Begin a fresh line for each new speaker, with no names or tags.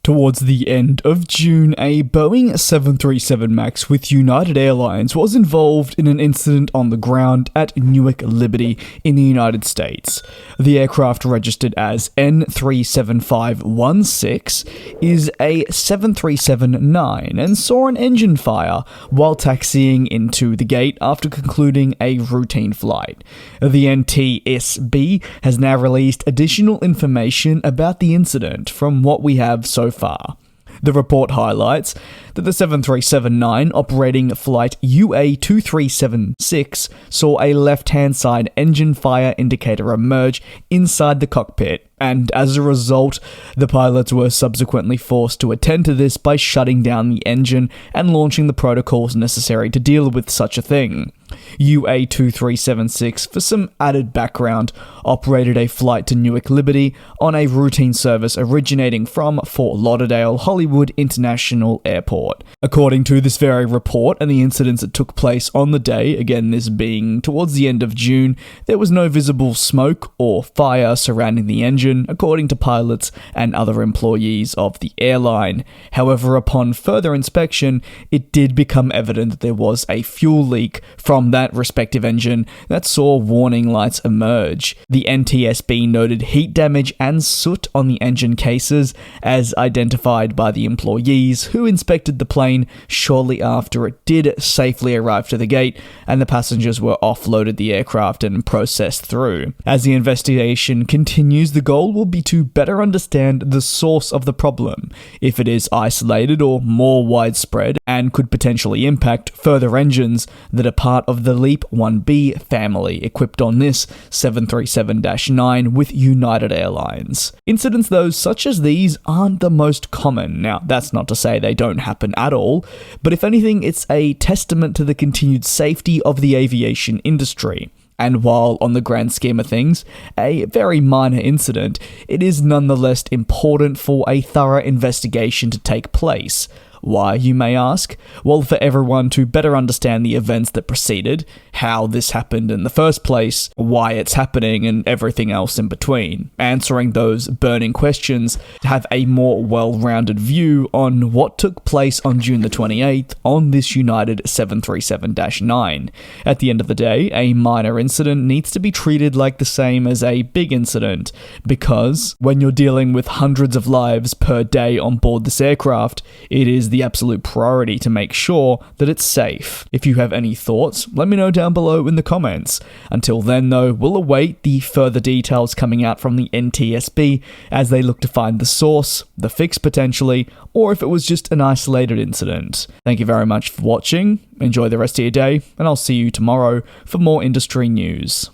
Towards the end of June, a Boeing 737 MAX with United Airlines was involved in an incident on the ground at Newark Liberty in the United States. The aircraft, registered as N37516, is a 737-9 and saw an engine fire while taxiing into the gate after concluding a routine flight. The NTSB has now released additional information about the incident from what we have so far. The report highlights that the 737-9 operating flight UA2376 saw a left-hand side engine fire indicator emerge inside the cockpit, and as a result, the pilots were subsequently forced to attend to this by shutting down the engine and launching the protocols necessary to deal with such a thing. UA2376, for some added background, operated a flight to Newark Liberty on a routine service originating from Fort Lauderdale Hollywood International Airport. According to this very report and the incidents that took place on the day, again this being towards the end of June, there was no visible smoke or fire surrounding the engine, according to pilots and other employees of the airline. However, upon further inspection, it did become evident that there was a fuel leak from that respective engine that saw warning lights emerge. The NTSB noted heat damage and soot on the engine cases as identified by the employees who inspected the plane shortly after it did safely arrive to the gate and the passengers were offloaded the aircraft and processed through. As the investigation continues, the goal will be to better understand the source of the problem, if it is isolated or more widespread and could potentially impact further engines that are part of the LEAP 1B family equipped on this 737-9 with United Airlines. Incidents, though, such as these aren't the most common. Now, that's not to say they don't happen at all, but if anything, it's a testament to the continued safety of the aviation industry. And while, on the grand scheme of things, a very minor incident, it is nonetheless important for a thorough investigation to take place. Why, you may ask? Well, for everyone to better understand the events that preceded, how this happened in the first place, why it's happening, and everything else in between. Answering those burning questions to have a more well-rounded view on what took place on June the 28th on this United 737-9. At the end of the day, a minor incident needs to be treated like the same as a big incident, because when you're dealing with hundreds of lives per day on board this aircraft, it is the absolute priority to make sure that it's safe. If you have any thoughts, let me know down below in the comments. Until then, though, we'll await the further details coming out from the NTSB as they look to find the source, the fix potentially, or if it was just an isolated incident. Thank you very much for watching, enjoy the rest of your day, and I'll see you tomorrow for more industry news.